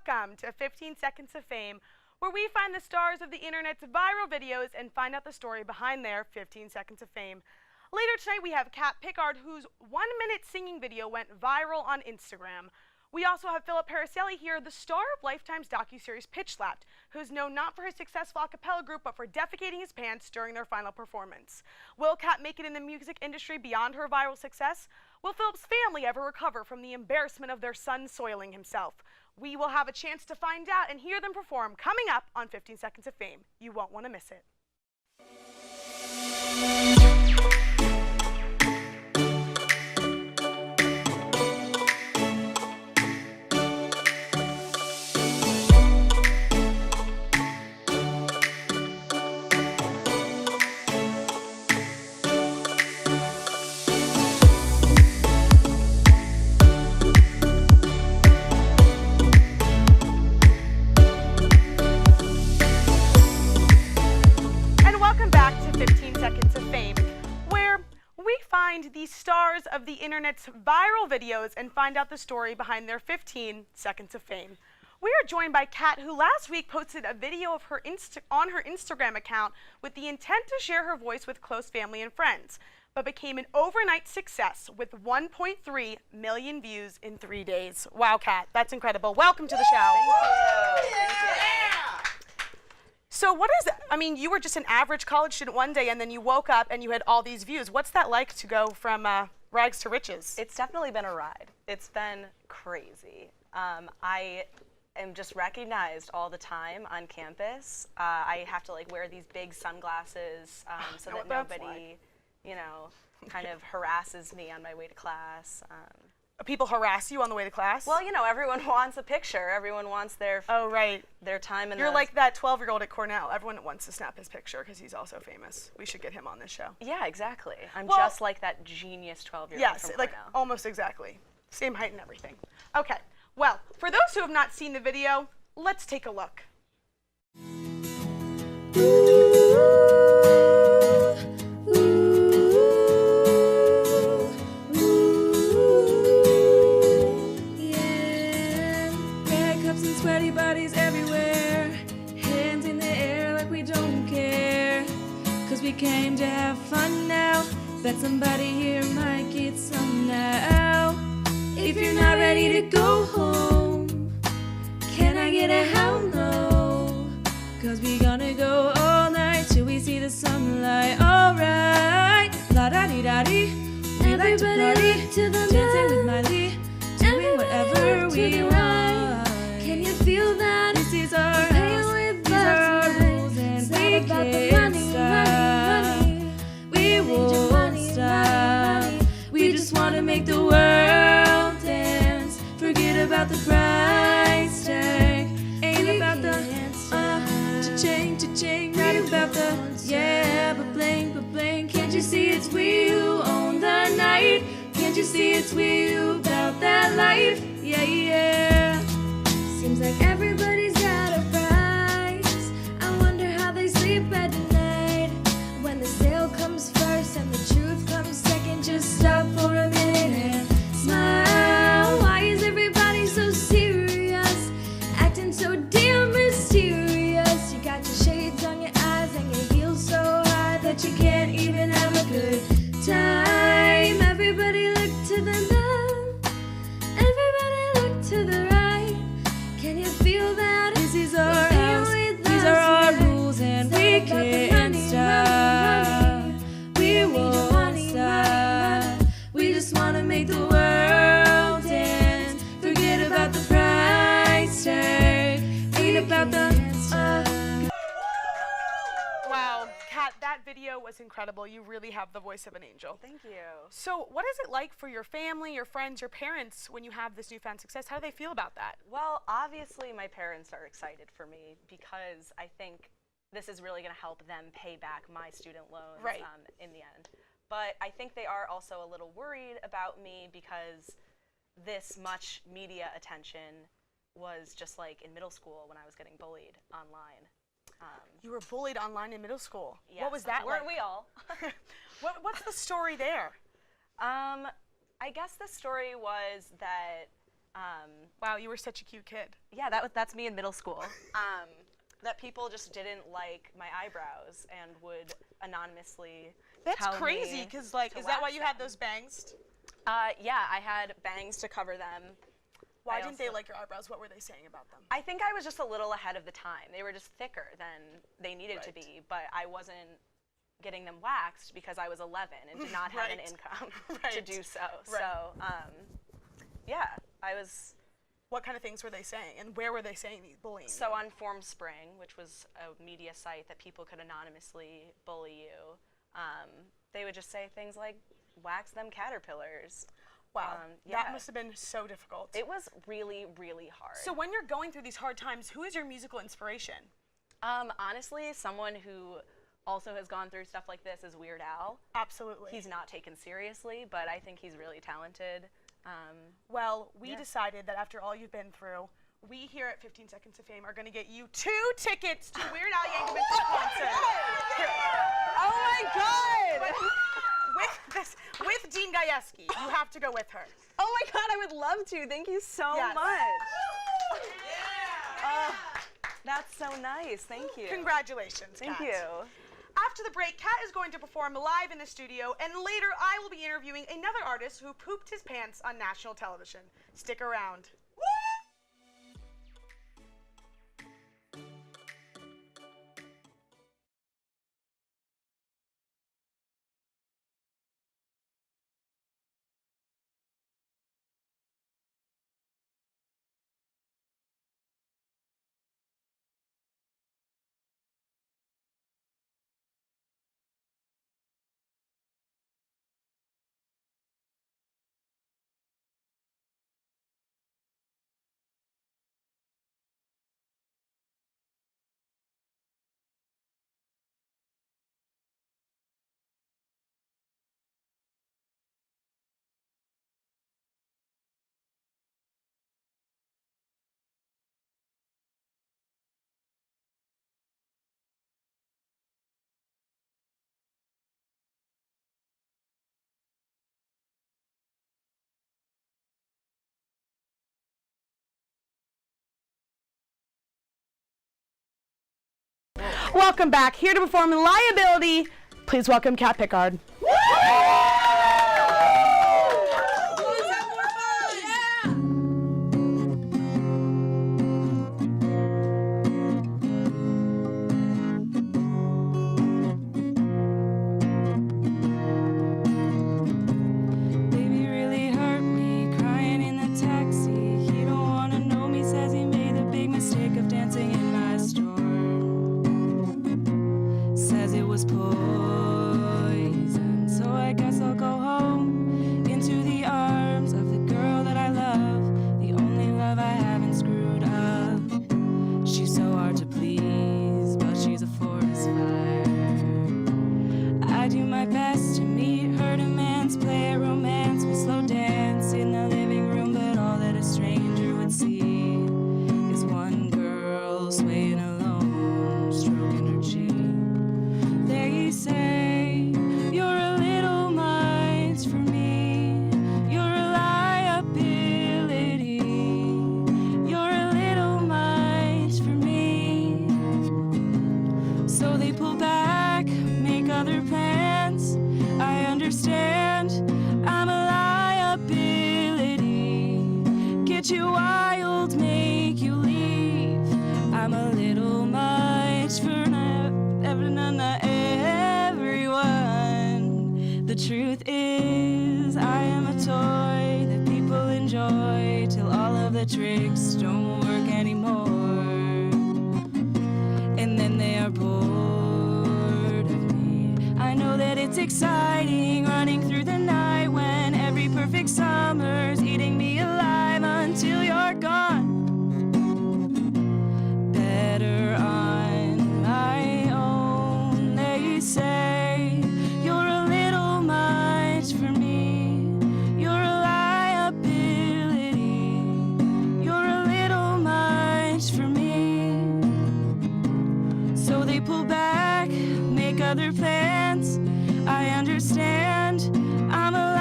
Welcome to 15 Seconds of Fame, where we find the stars of the internet's viral videos and find out the story behind their 15 Seconds of Fame. Later tonight, we have Kat Pickard, whose 1-minute singing video went viral on Instagram. We also have Philip Paracelli here, the star of Lifetime's docuseries Pitch Slapped, who's known not for his successful a cappella group, but for defecating his pants during their final performance. Will Kat make it in the music industry beyond her viral success? Will Philip's family ever recover from the embarrassment of their son soiling himself? We will have a chance to find out and hear them perform coming up on 15 Seconds of Fame. You won't want to miss it. The stars of the internet's viral videos and find out the story behind their 15 Seconds of Fame. We are joined by Kat, who last week posted a video of her on her Instagram account with the intent to share her voice with close family and friends, but became an overnight success with 1.3 million views in 3 days. Wow, Kat, that's incredible. Welcome to the show. Thank you. So what is, I mean, you were just an average college student one day and then you woke up and you had all these views. What's that like to go from rags to riches? It's definitely been a ride. It's been crazy. I am just recognized all the time on campus. I have to like wear these big sunglasses so that nobody, you know, kind of harasses me on my way to class. People harass you on the way to class? Well, you know, everyone wants a picture. Everyone wants their their time in You're like that 12-year-old at Cornell. Everyone wants to snap his picture because he's also famous. We should get him on this show. Yeah, exactly. I'm just like that genius 12-year-old from like Cornell. Almost exactly. Same height and everything. Okay, well, for those who have not seen the video, let's take a look. Sweaty bodies everywhere, hands in the air like we don't care, 'cause we came to have fun now. Bet somebody here might get some now. If you're not ready to go home, can I get a hell no? 'Cause we gonna go all night till we see the sunlight. Alright, la-da-dee-da-dee, we like to party, dancing with Miley, doing whatever we want. Can you feel that? This is our house, these are our rules, and we can't stop. We won't stop. We just want to make the world dance. Forget about the price tag. Ain't about the cha-ching, not about the but bling. Can't you see it's we who own the night? Can't you see it's we who about that life? Yeah. Seems like everybody's got a price. I wonder how they sleep at night. When the sale comes first and the truth comes second, just stop for a minute and smile. Why is everybody so serious? Acting so damn mysterious. You got your shades on your eyes and your heels so high that you can't even have a good time. Everybody look to the left. Everybody look to the right. Can you feel that? This is our house, these are our rules, and we can't stop. We won't stop. We just want to make the world dance. Forget about the price tag. Ain't about the Wow, Kat, that video was incredible. You really have the voice of an angel. Thank you. So what is it like for your family, your friends, your parents when you have this newfound success? How do they feel about that? Well, obviously my parents are excited for me because I think this is really going to help them pay back my student loans in the end. But I think they are also a little worried about me because this much media attention was just like in middle school when I was getting bullied online. You were bullied online in middle school. Yes, what was that weren't like? we all? What's the story there? I guess the story was that Wow, you were such a cute kid. Yeah, that's me in middle school. That people just didn't like my eyebrows and would anonymously That's tell crazy, me because like, to is that why wax you had them. those bangs? Yeah, I had bangs to cover them. Why I didn't they also- like your eyebrows? What were they saying about them? I think I was just a little ahead of the time. They were just thicker than they needed to Right. be, but I wasn't getting them waxed because I was 11 and did not have an Right. income to Right. do so. Right. So, yeah, I was. What kind of things were they saying, and where were they saying these bullying? So on Formspring, which was a media site that people could anonymously bully you, they would just say things like, wax them caterpillars. Wow, yeah. that must have been so difficult. It was really, really hard. So when you're going through these hard times, who is your musical inspiration? Honestly, someone who also has gone through stuff like this is Weird Al. Absolutely. He's not taken seriously, but I think he's really talented. Well, we Yeah. decided that after all you've been through, we here at 15 Seconds of Fame are going to get you 2 tickets to Weird Al Yankovic's concert. Oh my God! With Dean Gajewski. You have to go with her. Oh my God, I would love to. Thank you so Yes. much. That's so nice. Thank you. Congratulations, Thank Kat. you. After the break, Kat is going to perform live in the studio, and later I will be interviewing another artist who pooped his pants on national television. Stick around. Welcome back. Here to perform Liability, please welcome Kat Pickard. Baby really hurt me, crying in the taxi. He don't wanna know me, says he made the big mistake of dancing in my store. Says it was poison, so I guess I'll go home into the arms of the girl that I love, the only love I haven't screwed up. She's so hard to please, but she's a forest fire. I do my best to meet her demands, play a romance, we slow dance in the living room, but all that a stranger would see is one girl swaying alone, stroking her cheek. They say you're a little much for me, you're a liability, you're a little much for me. So they pull back, make other plans. I understand, I'm a liability. Get you wild, make you leave. I'm a little much for not everyone. The truth is, I am a toy that people enjoy till all of the tricks don't work anymore. And then they are bored of me. I know that it's exciting running through the night when every perfect summer's eating me alive until you're gone. Better on my own, they say. You're a little much for me. You're a liability. You're a little much for me. So they pull back, make other plans. I understand, I'm a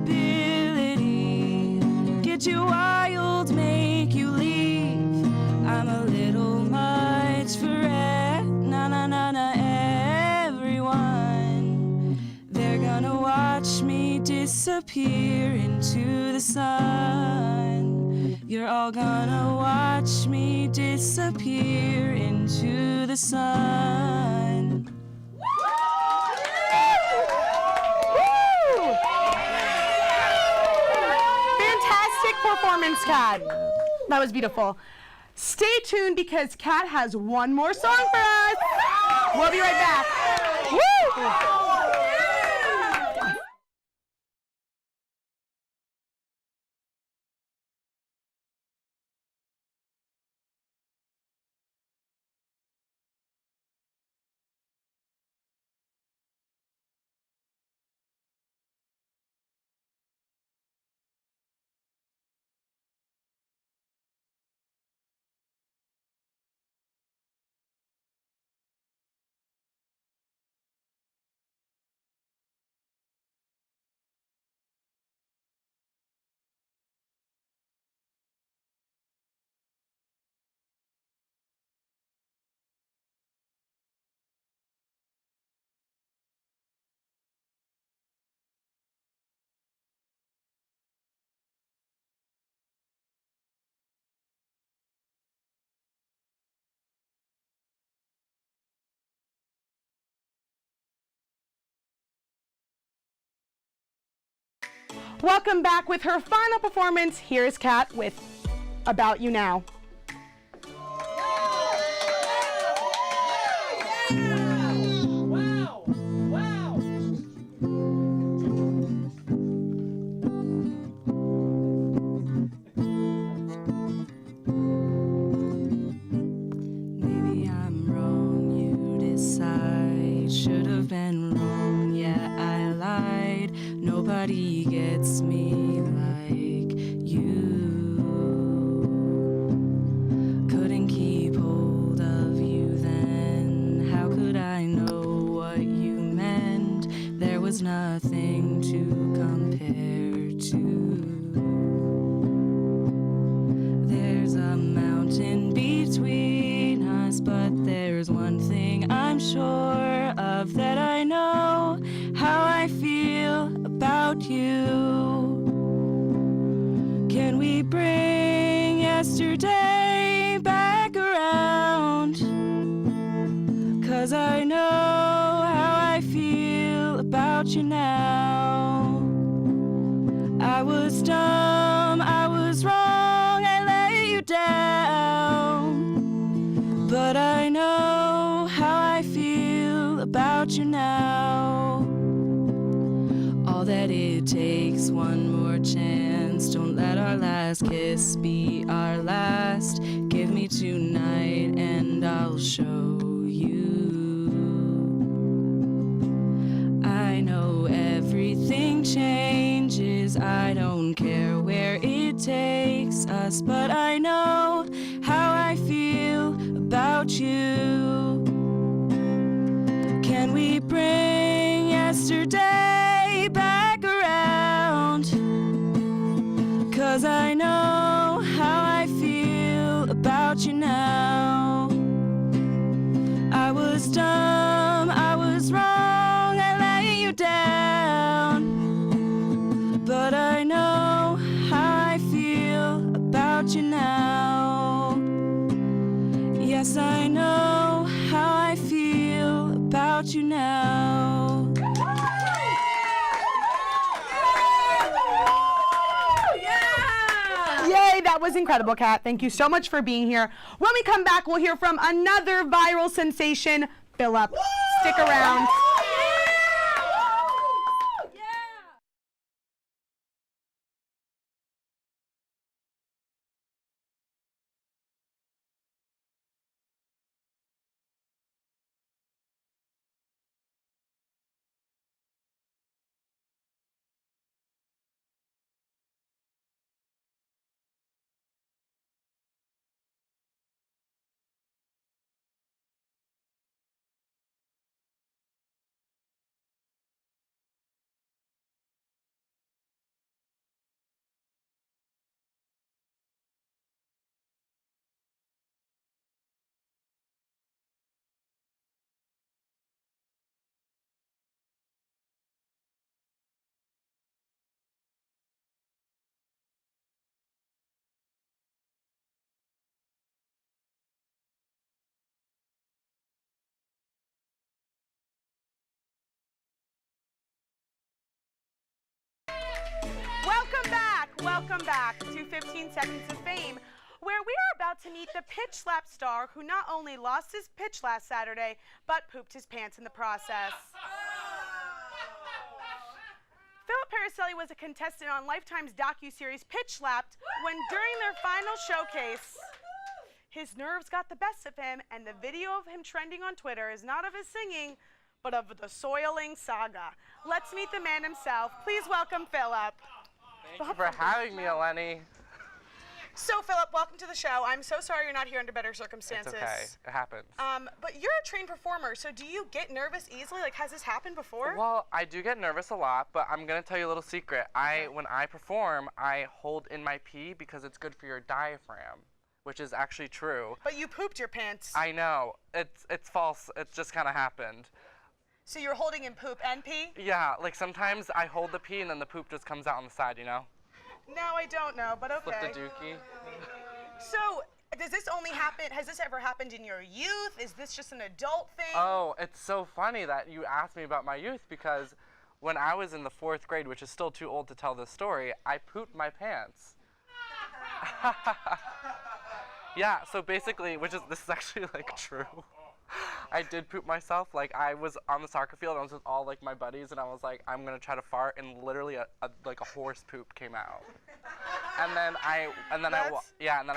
liability. Get did you wild make you leave? I'm a little much for everyone. They're gonna watch me disappear into the sun. You're all gonna watch me disappear into the sun. Fantastic performance, Kat. That was beautiful. Stay tuned because Kat has one more song for us. We'll be right back. Woo! Welcome back with her final performance. Here's Kat with About You Now. Maybe I'm wrong, you decide. Should have been wrong, yeah, I lied. Nobody gets me like you. Couldn't keep hold of you then. How could I know what you meant? There was nothing to compare to. There's a mountain between us, but there's one thing I'm sure of, that I know how I feel about you. Can we bring yesterday back around? 'Cause I know how I feel about you now. I was dumb, I was wrong, I let you down. But I know how I feel about you now. All that it takes, one more chance. Don't let our last kiss be our last. Give me tonight and I'll show you. I know everything changes. I don't care where it takes us, but I know how I feel about you. Can we bring yesterday back around? 'Cause I know how I feel about you now. I was dumb, I was wrong, I let you down. But I know how I feel about you now. Yes, I know how I feel about you now. Yay, that was incredible, Kat. Thank you so much for being here. When we come back, we'll hear from another viral sensation, Philip. Stick around. Welcome back to 15 Seconds of Fame, where we are about to meet the pitch slap star who not only lost his pitch last Saturday, but pooped his pants in the process. Philip Paracelli was a contestant on Lifetime's docuseries Pitch Slapped when during their final showcase, his nerves got the best of him, and the video of him trending on Twitter is not of his singing, but of the soiling saga. Let's meet the man himself. Please welcome Philip. Thank you for having me, Eleni. So, Philip, welcome to the show. I'm so sorry you're not here under better circumstances. It's okay. It happens. But you're a trained performer, so do you get nervous easily? Like, has this happened before? Well, I do get nervous a lot, but I'm going to tell you a little secret. When I perform, I hold in my pee because it's good for your diaphragm, which is actually true. But you pooped your pants. I know. It's false. It just kind of happened. So you're holding in poop and pee? Yeah, like sometimes I hold the pee and then the poop just comes out on the side, you know? No, I don't know, but okay. Flip the dookie. So, does this only happen, has this ever happened in your youth? Is this just an adult thing? Oh, it's so funny that you asked me about my youth because when I was in the 4th grade, which is still too old to tell this story, I pooped my pants. Yeah, so basically, this is actually like true. I did poop myself. Like I was on the soccer field, and I was with all like my buddies, and I was like, I'm gonna try to fart, and literally a horse poop came out. And then I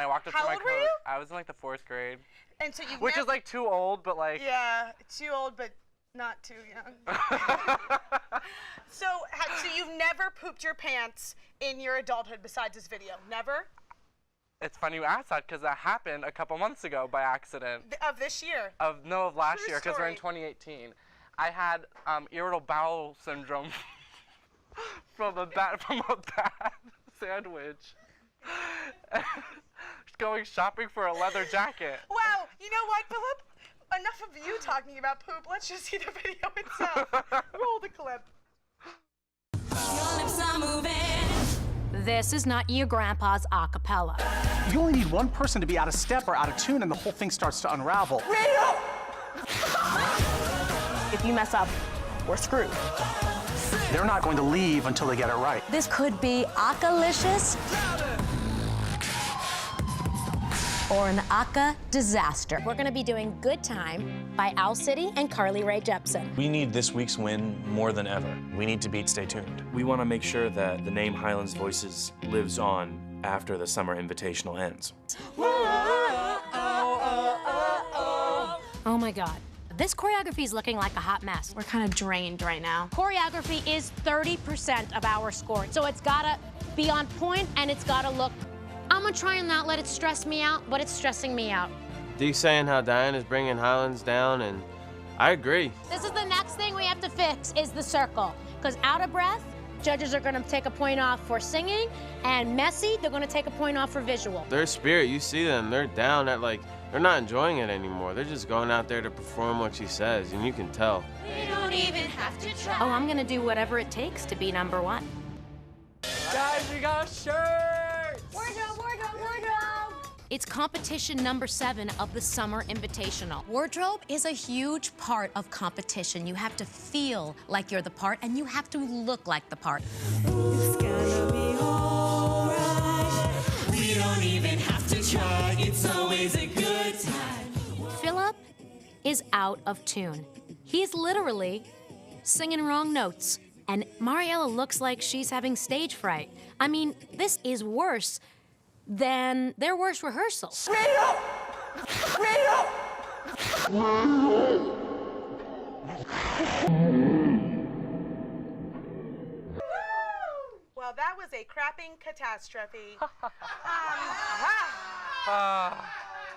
walked up to my coach. How old were you? I was in like the 4th grade. And so you which is like too old, but like. Yeah, too old, but not too young. So you've never pooped your pants in your adulthood besides this video? Never? It's funny you asked that because that happened a couple months ago by accident. Of this year? Of last year because we're in story. 2018. I had irritable bowel syndrome from a bad sandwich. Going shopping for a leather jacket. Wow, you know what, Philip? Enough of you talking about poop. Let's just see the video itself. Roll the clip. Your lips are moving. This is not your grandpa's a cappella. You only need one person to be out of step or out of tune and the whole thing starts to unravel. If you mess up, we're screwed. They're not going to leave until they get it right. This could be Akalicious or an Aka disaster. We're gonna be doing Good Time by Owl City and Carly Rae Jepsen. We need this week's win more than ever. We need to beat Stay Tuned. We want to make sure that the name Highlands Voices lives on after the Summer Invitational ends. Oh my God. This choreography is looking like a hot mess. We're kind of drained right now. Choreography is 30% of our score, so it's gotta be on point and it's gotta look. I'm gonna try and not let it stress me out, but it's stressing me out. Dee's saying how Diane is bringing Highlands down, and I agree. This is the next thing we have to fix is the circle. Because out of breath, judges are gonna take a point off for singing, and messy, they're gonna take a point off for visual. Their spirit, you see them, they're down at they're not enjoying it anymore. They're just going out there to perform what she says, and you can tell. We don't even have to try. Oh, I'm gonna do whatever it takes to be #1. Guys, we got shirts! Wardrobe! It's competition #7 of the Summer Invitational. Wardrobe is a huge part of competition. You have to feel like you're the part, and you have to look like the part. It's gonna be alright. We don't even have to try. It's always a good time. Philip is out of tune. He's literally singing wrong notes. And Mariella looks like she's having stage fright. I mean, this is worse than their worst rehearsals. Well, that was a crapping catastrophe.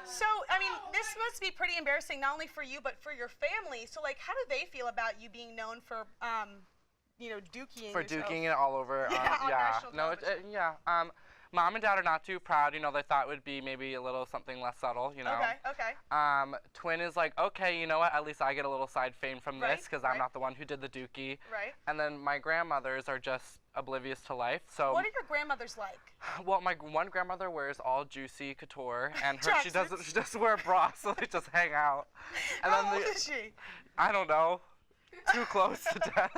So, I mean, this must be pretty embarrassing, not only for you, but for your family. So, like, how do they feel about you being known for, dookie For duking it all over. Yeah, on national television. Mom and Dad are not too proud. You know, they thought it would be maybe a little something less subtle, you know. Okay. Twin is like, okay, you know what? At least I get a little side fame from this because I'm not the one who did the dookie. Right. And then my grandmothers are just oblivious to life. So. What are your grandmothers like? Well, my one grandmother wears all juicy couture, and she doesn't wear a bra, so they just hang out. And How old is she? I don't know. Too close to death.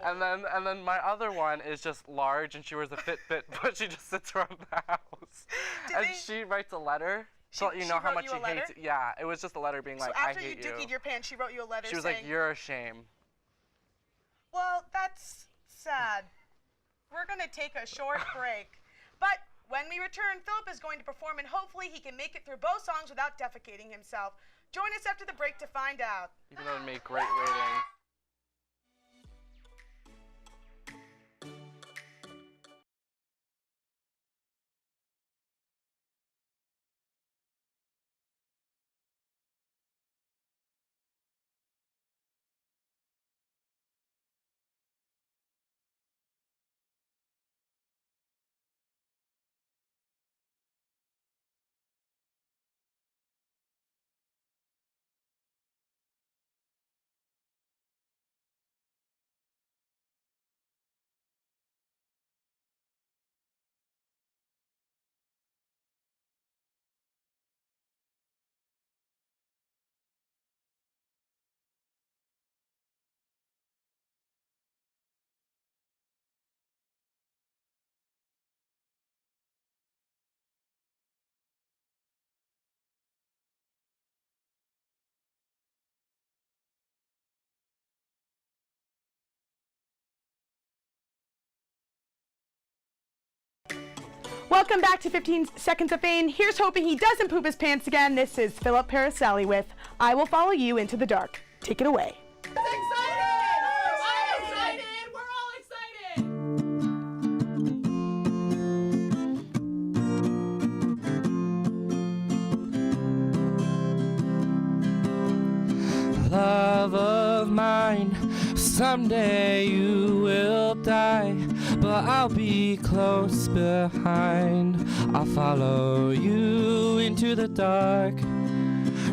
And then my other one is just large, and she wears a Fitbit, but she just sits around the house. She writes a letter to let you know how much she hates it. Yeah, it was just a letter being like, I hate you. So after you dookied your pants, she wrote you a letter saying... She was like, you're a shame. Well, that's sad. We're going to take a short break. But when we return, Philip is going to perform, and hopefully he can make it through both songs without defecating himself. Join us after the break to find out. Even though it made great ratings. Welcome back to 15 Seconds of Fame. Here's hoping he doesn't poop his pants again. This is Philip Paracelli with I Will Follow You Into the Dark. Take it away. I'm excited! We're all excited! Love of mine, someday you will die, but I'll be close behind. I'll follow you into the dark.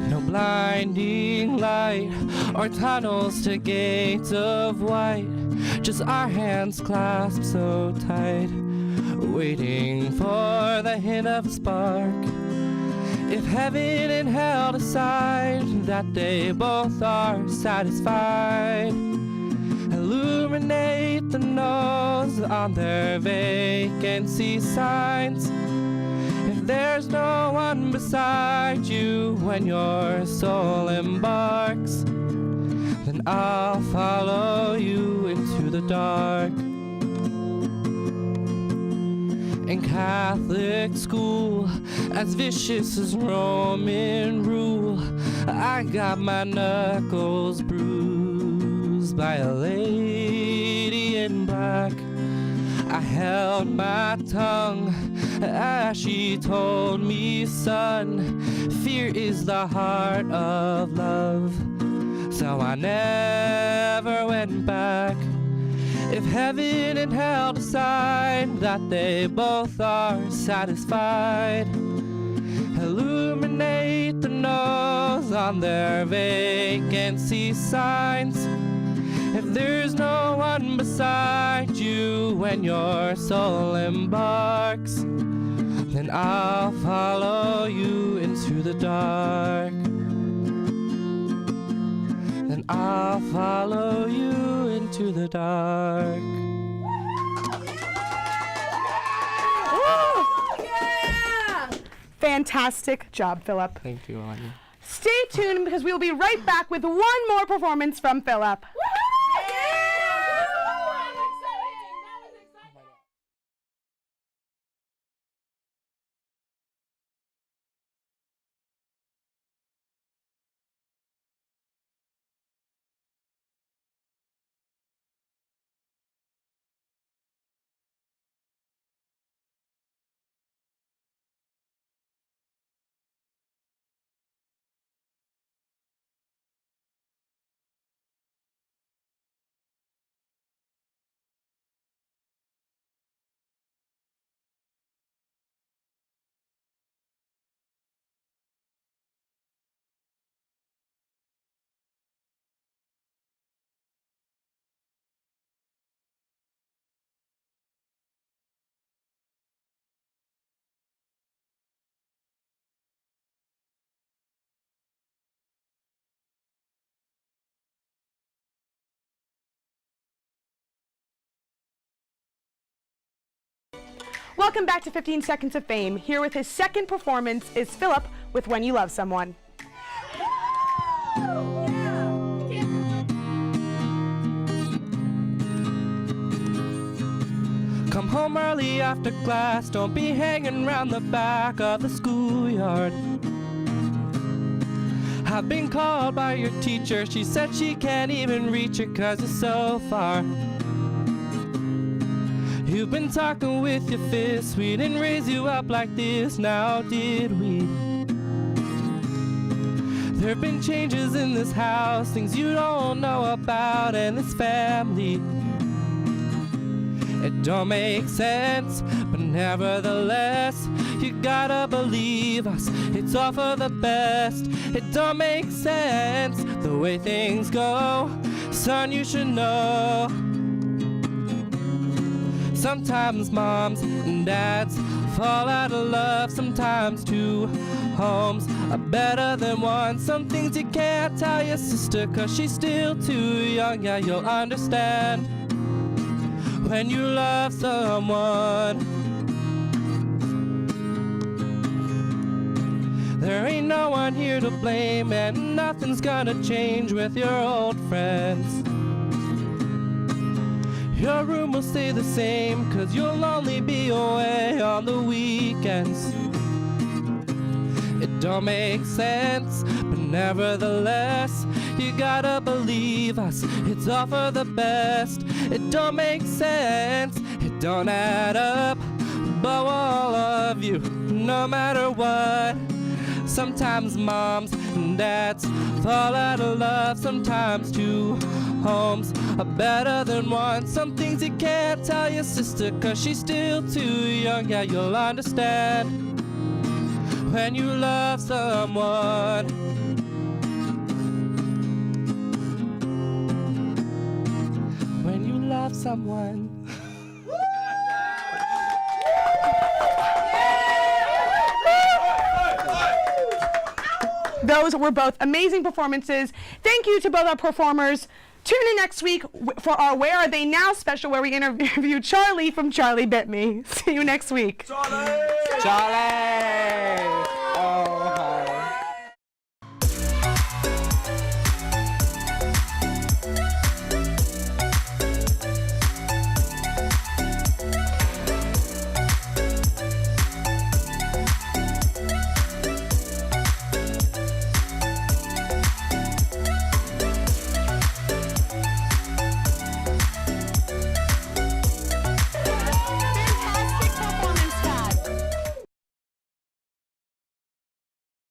No blinding light or tunnels to gates of white, just our hands clasped so tight, waiting for the hint of a spark. If heaven and hell decide that they both are satisfied, illuminate the nose on their vacancy signs. If there's no one beside you when your soul embarks, then I'll follow you into the dark. In Catholic school, as vicious as Roman rule, I got my knuckles bruised by a lady in black. I held my tongue as she told me, son, fear is the heart of love. So I never went back. If heaven and hell decide that they both are satisfied, illuminate the nose on their vacancy signs. If there's no one beside you when your soul embarks, then I'll follow you into the dark. Then I'll follow you into the dark. Yeah! Fantastic job, Philip. Thank you, Anya. Stay tuned because we will be right back with one more performance from Philip. Welcome back to 15 Seconds of Fame. Here with his second performance is Philip with When You Love Someone. Come home early after class, don't be hanging around the back of the schoolyard. I've been called by your teacher, she said she can't even reach you 'cause it's so far. You've been talking with your fists, we didn't raise you up like this, now did we? There've been changes in this house, things you don't know about in this family. It don't make sense, but nevertheless, you gotta believe us, it's all for the best. It don't make sense, the way things go, son, you should know. Sometimes moms and dads fall out of love, sometimes two homes are better than one. Some things you can't tell your sister 'cause she's still too young, yeah, you'll understand when you love someone. There ain't no one here to blame, and nothing's gonna change with your old friends. Your room will stay the same, 'cause you'll only be away on the weekends. It don't make sense, but nevertheless, you gotta believe us, it's all for the best. It don't make sense, it don't add up, but we'll all love you, no matter what. Sometimes moms and dads fall out of love, sometimes two homes are better than one. Some things you can't tell your sister 'cause she's still too young, yeah, you'll understand when you love someone. When you love someone. Those were both amazing performances. Thank you to both our performers. Tune in next week for our Where Are They Now special, where we interview Charlie from Charlie Bit Me. See you next week. Charlie!